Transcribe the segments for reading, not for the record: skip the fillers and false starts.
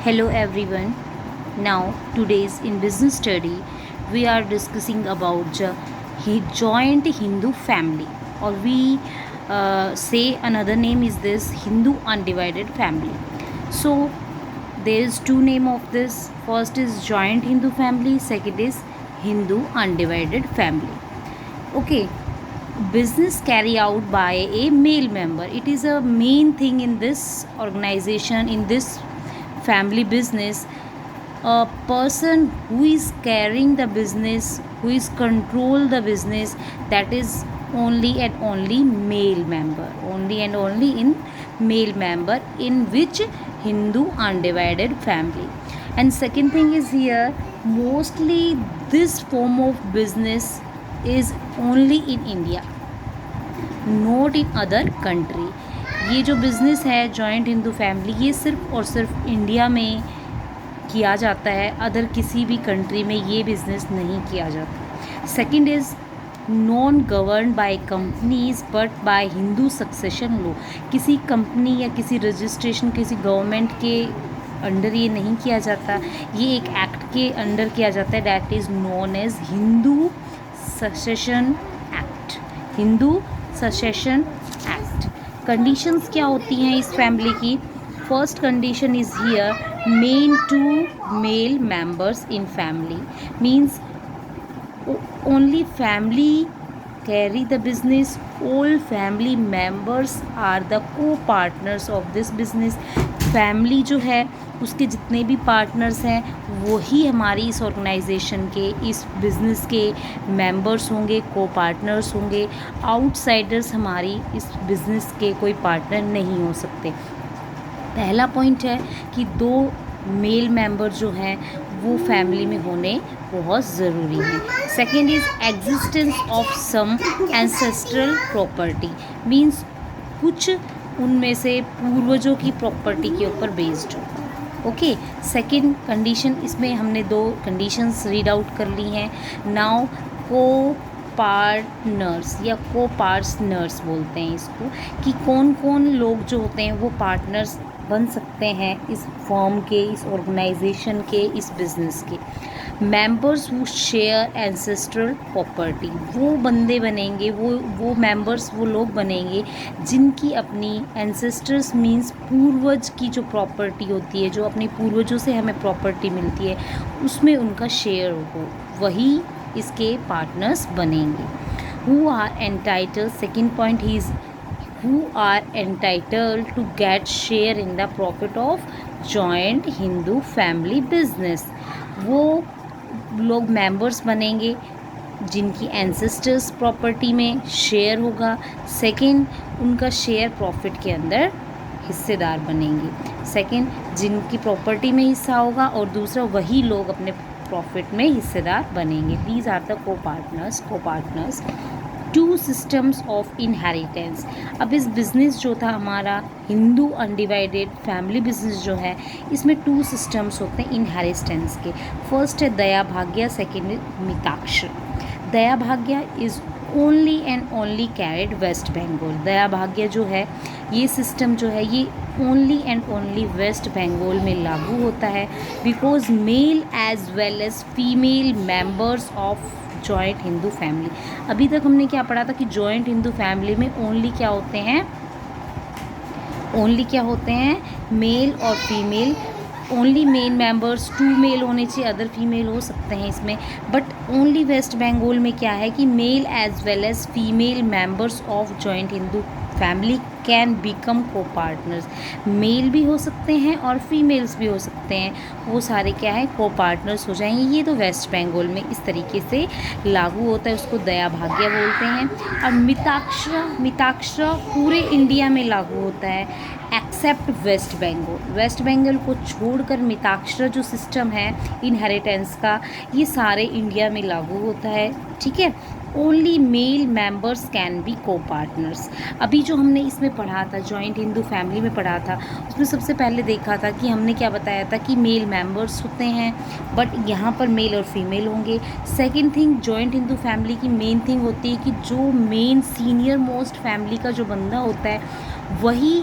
Hello everyone. Now today's in business study we are discussing about the joint Hindu family, or we say another name is this Hindu undivided family. So there is two name of this. First is joint Hindu family, second is Hindu undivided family. Okay, business carry out by a male member. It is a main thing in this organization, in this family business. A person who is carrying the business, who is control the business, that is only and only male member, only and only in male member, in which Hindu undivided family. And second thing is here, mostly this form of business is only in India, not in other country. ये जो business है joint Hindu family, ये सिर्फ और सिर्फ India में किया जाता है, अदर किसी भी कंट्री में ये बिज़नेस नहीं किया जाता. Second is non govern by companies but by Hindu succession law. किसी कंपनी या किसी रजिस्ट्रेशन, किसी गवर्नमेंट के अंडर ये नहीं किया जाता, ये एक एक्ट के अंडर किया जाता है, that is known as Hindu succession act. Hindu succession act. Conditions क्या होती हैं इस फैमिली की? First condition is here, main to male members in family, means only family carry the business, all family members are the co-partners of this business. Family जो है उसके जितने भी पार्टनर्स हैं वही हमारी इस ऑर्गेनाइजेशन के, इस बिज़नेस के मेंबर्स होंगे, को पार्टनर्स होंगे. आउटसाइडर्स हमारी इस बिज़नेस के कोई पार्टनर नहीं हो सकते. पहला पॉइंट है कि दो मेल मेंबर जो हैं वो फैमिली में होने बहुत ज़रूरी है. Second is existence of some ancestral property, means कुछ उनमें से पूर्वजों की प्रॉपर्टी के ऊपर बेस्ड हो. ओके, सेकेंड कंडीशन, इसमें हमने दो कंडीशंस रीड आउट कर ली हैं. नाउ को पार्टनर्स या को पार्टनर्स बोलते हैं इसको, कि कौन कौन लोग जो होते हैं वो पार्टनर्स बन सकते हैं इस फर्म के, इस ऑर्गेनाइजेशन के, इस बिज़नेस के. Members who share ancestral property, वो बंदे बनेंगे, वो मेंबर्स, वो लोग बनेंगे जिनकी अपनी एंसेस्टर्स मीन्स पूर्वज की जो प्रॉपर्टी होती है, जो अपने पूर्वजों से हमें प्रॉपर्टी मिलती है, उसमें उनका शेयर हो, वही इसके पार्टनर्स बनेंगे. Who are entitle, second point ही is who are entitled to get share in the profit of joint Hindu family business. वो लोग मेंबर्स बनेंगे जिनकी एंसेस्टर्स प्रॉपर्टी में शेयर होगा. सेकंड, उनका शेयर प्रॉफिट के अंदर हिस्सेदार बनेंगे. सेकंड, जिनकी प्रॉपर्टी में हिस्सा होगा, और दूसरा वही लोग अपने प्रॉफिट में हिस्सेदार बनेंगे. These are the co partners. Two systems of inheritance. अब इस बिज़नेस जो था हमारा हिंदू अनडिवाइडेड फैमिली बिजनेस जो है, इसमें टू सिस्टम्स होते हैं इनहेरिटेंस के. फर्स्ट है दया भाग्य, सेकेंड है Mitakshara. Dayabhaga is only and only carried West Bengal. Dayabhaga जो है, ये सिस्टम जो है, ये only and only West Bengal में लागू होता है, because male as well as female members of joint Hindu family. अभी तक हमने क्या पढ़ा था कि जॉइंट हिंदू फैमिली में ओनली क्या होते हैं, मेल और female. Only male members, two male होने चाहिए, अदर फीमेल हो सकते हैं इसमें, बट ओनली वेस्ट बंगाल में क्या है कि male as well as female members of joint Hindu family can become co partners. Male भी हो सकते हैं और फीमेल्स भी हो सकते हैं, वो सारे क्या है, को पार्टनर्स हो जाएंगे. ये तो वेस्ट बंगाल में इस तरीके से लागू होता है, उसको दया भाग्य बोलते हैं. और मिताक्षरा पूरे इंडिया में लागू होता है एक्सेप्ट वेस्ट बंगाल. वेस्ट बंगाल को छोड़कर मिताक्षरा जो सिस्टम है इनहेरिटेंस का, ये सारे इंडिया में लागू होता है. ठीक है, only male members can be को पार्टनर्स. अभी जो हमने इसमें पढ़ा था, जॉइंट हिंदू फैमिली में पढ़ा था, उसमें सबसे पहले देखा था कि हमने क्या बताया था कि मेल मेंबर्स होते हैं, बट यहाँ पर मेल और फीमेल होंगे. Second thing, joint Hindu family की मेन थिंग होती है कि जो मेन सीनियर मोस्ट फैमिली का जो बंदा होता है वही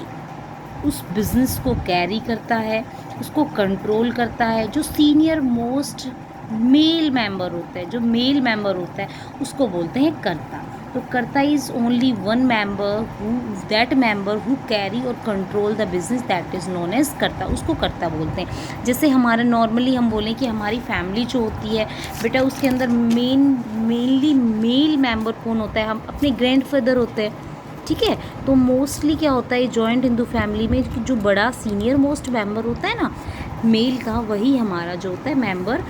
उस बिज़नेस को कैरी करता है, उसको कंट्रोल करता है। जो सीनियर मोस्ट मेल मेंबर होता है, जो मेल मेंबर होता है उसको बोलते हैं कर्ता। तो karta is only one member who that member who carry और control the business, that is known as karta, उसको कर्ता बोलते हैं। जैसे हमारा नॉर्मली हम बोलें कि हमारी फैमिली जो होती है बेटा, उसके अंदर मेनली मेल मेंबर कौन होता है? हम अपने ग्रैंडफादर होते हैं, ठीक है। तो मोस्टली क्या होता है जॉइंट हिंदू फैमिली में कि जो बड़ा सीनियर मोस्ट मेंबर होता है ना मेल का, वही हमारा जो होता है मेंबर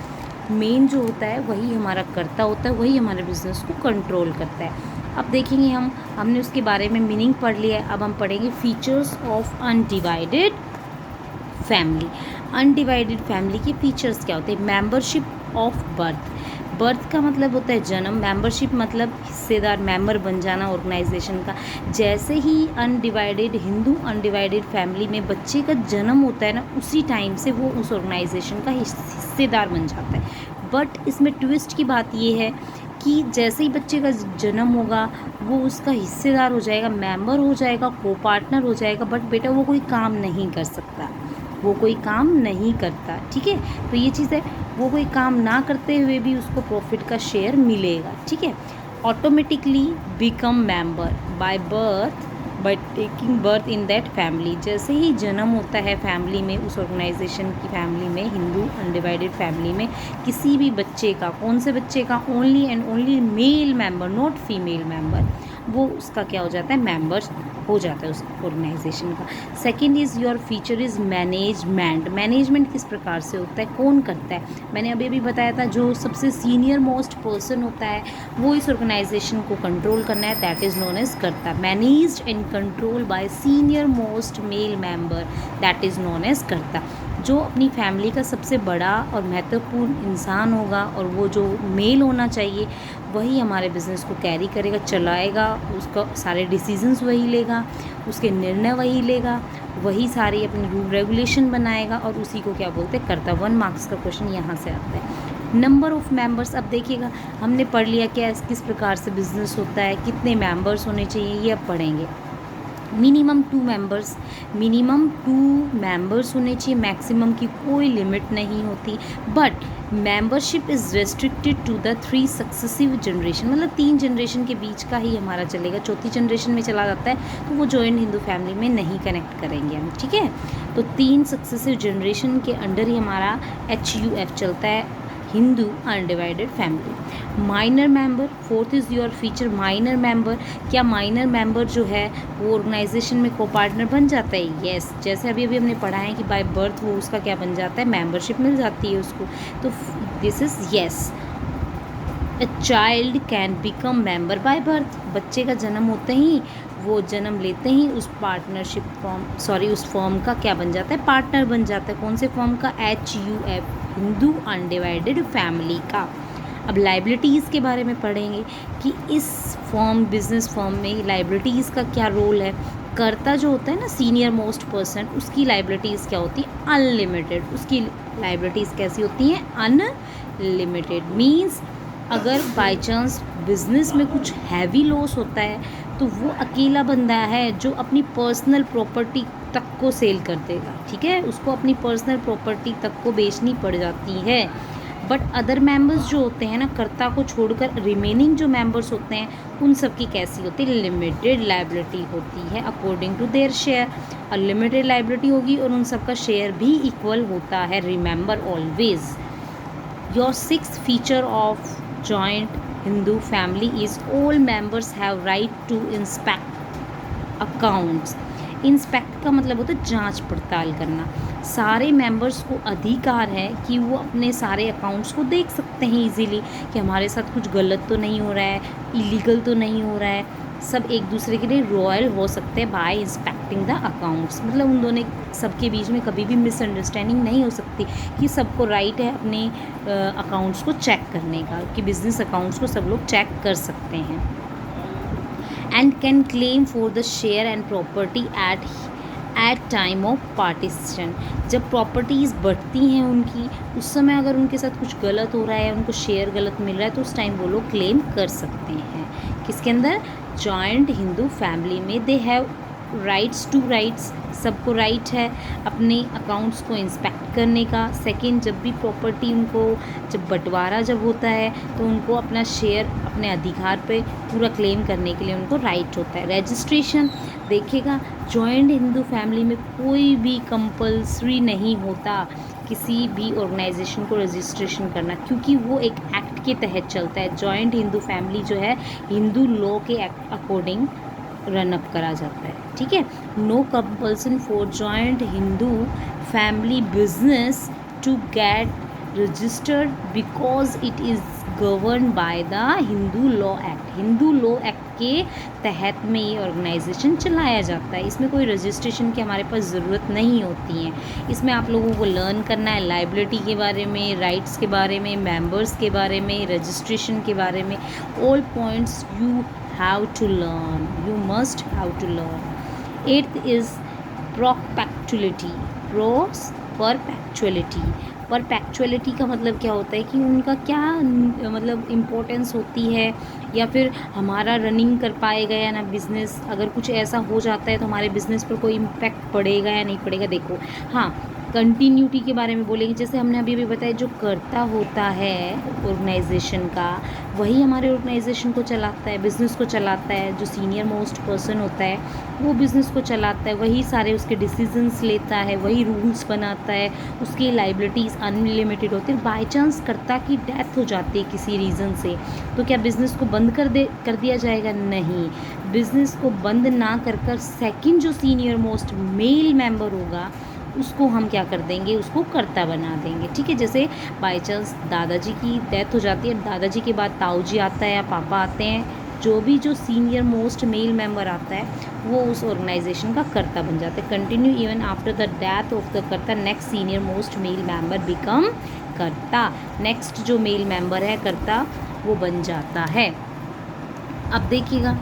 मेन जो होता है वही हमारा कर्ता होता है, वही हमारे बिजनेस को कंट्रोल करता है। अब देखेंगे हमने उसके बारे में मीनिंग पढ़ लिया है। अब हम पढ़ेंगे features of undivided family. Undivided family के फीचर्स क्या होते हैं? Membership of birth. बर्थ का मतलब होता है जन्म, मेंबरशिप मतलब हिस्सेदार, मेंबर बन जाना ऑर्गेनाइजेशन का। जैसे ही अनडिवाइडेड हिंदू अनडिवाइडेड फैमिली में बच्चे का जन्म होता है ना, उसी टाइम से वो उस ऑर्गेनाइजेशन का हिस्सेदार बन जाता है। बट इसमें ट्विस्ट की बात ये है कि जैसे ही बच्चे का जन्म होगा वो उसका हिस्सेदार हो जाएगा, मेंबर हो जाएगा, को पार्टनर हो जाएगा, बट बेटा वो कोई काम नहीं कर सकता, वो कोई काम नहीं करता, ठीक है। तो ये चीज़ है, वो कोई काम ना करते हुए भी उसको प्रॉफिट का शेयर मिलेगा, ठीक है। Automatically become member by birth, by taking birth in that family. जैसे ही जन्म होता है फैमिली में, उस ऑर्गेनाइजेशन की फैमिली में, हिंदू अनडिवाइडेड फैमिली में, किसी भी बच्चे का, कौन से बच्चे का? Only and only male member, not female member, वो उसका क्या हो जाता है? मेंबर हो जाता है उस ऑर्गेनाइजेशन का। Second is your feature is management. Management किस प्रकार से होता है, कौन करता है? मैंने अभी भी बताया था, जो सबसे सीनियर मोस्ट पर्सन होता है वो इस ऑर्गेनाइजेशन को कंट्रोल करना है, that is known as karta. Managed and control by senior most male member, that is known as karta. जो अपनी फैमिली का सबसे बड़ा और महत्वपूर्ण इंसान होगा और वो जो मेल होना चाहिए, वही हमारे बिज़नेस को कैरी करेगा, चलाएगा, उसका सारे डिसीजंस वही लेगा, उसके निर्णय वही लेगा, वही सारी अपनी रूल रेगुलेशन बनाएगा, और उसी को क्या बोलते हैं? कर्ता। 1 मार्क्स का क्वेश्चन यहाँ से आता है। नंबर ऑफ़ मेंबर्स, अब देखिएगा हमने पढ़ लिया क्या किस प्रकार से बिज़नेस होता है, कितने मेंबर्स होने चाहिए, ये अब पढ़ेंगे। मिनिमम 2 मेंबर्स, मिनिमम 2 मेंबर्स होने चाहिए, मैक्सिमम की कोई लिमिट नहीं होती। But membership is restricted to the 3 successive generation, मतलब 3 जनरेशन के बीच का ही हमारा चलेगा। चौथी जनरेशन में चला जाता है तो वो जॉइंट हिंदू फैमिली में नहीं कनेक्ट करेंगे हम, ठीक है। तो 3 सक्सेसिव जनरेशन के अंडर ही हमारा HUF चलता है, Hindu undivided family. Minor member, fourth is your feature minor member. क्या माइनर मेंबर जो है वो ऑर्गेनाइजेशन में को पार्टनर बन जाता है? येस। जैसे अभी हमने पढ़ा है कि बाय बर्थ वो उसका क्या बन जाता है? मेंबरशिप मिल जाती है उसको। तो this is yes. A child can become member by birth. बच्चे का जन्म होते ही, वो जन्म लेते ही उस पार्टनरशिप उस फॉर्म का क्या बन जाता है? पार्टनर बन जाता है। कौन से फॉर्म का? HUF, हिंदू अनडिवाइडेड फैमिली का। अब लाइबिलिटीज़ के बारे में पढ़ेंगे कि इस बिजनेस फॉर्म में लाइबिलिटीज़ का क्या रोल है। कर्ता जो होता है ना, सीनियर मोस्ट पर्सन, उसकी लाइबिलिटीज़ क्या होती है? अनलिमिटेड। उसकी लाइबिलिटीज़ कैसी होती हैं? अनलिमिटेड। मीन्स अगर बाय चांस बिजनेस में कुछ हैवी लॉस होता है तो वो अकेला बंदा है जो अपनी पर्सनल प्रॉपर्टी तक को सेल कर देगा, ठीक है, उसको अपनी पर्सनल प्रॉपर्टी तक को बेचनी पड़ जाती है। बट अदर मेंबर्स जो होते हैं ना, कर्ता को छोड़कर रिमेनिंग जो मेंबर्स होते हैं उन सब की कैसी होती है? लिमिटेड लाइबिलिटी होती है अकॉर्डिंग टू देयर शेयर। और लिमिटेड लाइबिलिटी होगी और उन सब का शेयर भी इक्वल होता है। Remember always. Your 6th feature of joint Hindu family is all members have right to inspect accounts. Inspect का मतलब होता है जांच पड़ताल करना। सारे मेंबर्स को अधिकार है कि वो अपने सारे अकाउंट्स को देख सकते हैं इजीली कि हमारे साथ कुछ गलत तो नहीं हो रहा है, इलीगल तो नहीं हो रहा है। सब एक दूसरे के लिए रॉयल हो सकते हैं बाय इंस्पेक्टिंग द अकाउंट्स। मतलब उन दोनों सबके बीच में कभी भी मिसअंडरस्टैंडिंग नहीं हो सकती कि सबको राइट है अपने अकाउंट्स को चेक करने का, कि बिजनेस अकाउंट्स को सब लोग चेक कर सकते हैं। And can claim for the share and property at time of partition. जब प्रॉपर्टीज़ बढ़ती हैं उनकी, उस समय अगर उनके साथ कुछ गलत हो रहा है, उनको शेयर गलत मिल रहा है, तो उस टाइम वो लोग क्लेम कर सकते हैं। किसके अंदर? जॉइंट हिंदू फैमिली में। They have rights to rights, सबको राइट है अपने अकाउंट्स को इंस्पेक्ट करने का। सेकंड, जब भी प्रॉपर्टी उनको जब बंटवारा जब होता है तो उनको अपना शेयर अपने अधिकार पे पूरा क्लेम करने के लिए उनको राइट होता है। रजिस्ट्रेशन, देखिएगा जॉइंट हिंदू फैमिली में कोई भी कंपल्सरी नहीं होता किसी भी ऑर्गेनाइजेशन को रजिस्ट्रेशन करना, क्योंकि वो एक एक्ट के तहत चलता है। जॉइंट हिंदू फैमिली जो है हिंदू लॉ के अकॉर्डिंग रन अप करा जाता है, ठीक है। No compulsion for joint Hindu family business to get registered because it is govern by the Hindu law act. Hindu law act के तहत में ये ऑर्गेनाइजेशन चलाया जाता है। इसमें कोई रजिस्ट्रेशन की हमारे पास ज़रूरत नहीं होती है। इसमें आप लोगों को लर्न करना है लाइबिलिटी के बारे में, राइट्स के बारे में, मेंबर्स के बारे में, रजिस्ट्रेशन के बारे में। All points you have to learn, you must have to learn. Eighth is perpetuity, परपेचुअलिटी का मतलब क्या होता है कि उनका क्या मतलब इम्पोर्टेंस होती है, या फिर हमारा रनिंग कर पाएगा या ना बिज़नेस। अगर कुछ ऐसा हो जाता है तो हमारे बिज़नेस पर कोई इम्पैक्ट पड़ेगा या नहीं पड़ेगा। देखो हाँ, कंटिन्यूटी के बारे में बोलेंगे। जैसे हमने अभी भी बताया, जो कर्ता होता है ऑर्गेनाइजेशन का वही हमारे ऑर्गेनाइजेशन को चलाता है, बिज़नेस को चलाता है। जो सीनियर मोस्ट पर्सन होता है वो बिज़नेस को चलाता है, वही सारे उसके डिसीजंस लेता है, वही रूल्स बनाता है, उसकी लाइबिलिटीज़ अनलिमिटेड होती है। बाई चांस कर्ता की डेथ हो जाती है किसी रीज़न से, तो क्या बिज़नेस को बंद कर दिया जाएगा? नहीं, बिज़नेस को बंद ना कर सेकंड जो सीनियर मोस्ट मेल मेंबर होगा उसको हम क्या कर देंगे, उसको कर्ता बना देंगे, ठीक है। जैसे बाई चांस दादाजी की डेथ हो जाती है, दादाजी के बाद ताऊ जी आता है या पापा आते हैं, जो भी जो सीनियर मोस्ट मेल मेंबर आता है वो उस ऑर्गेनाइजेशन का कर्ता बन जाता है। Continue even after the death of the karta, next senior most male member become karta. Next जो मेल मेंबर है कर्ता वो बन जाता है। अब देखिएगा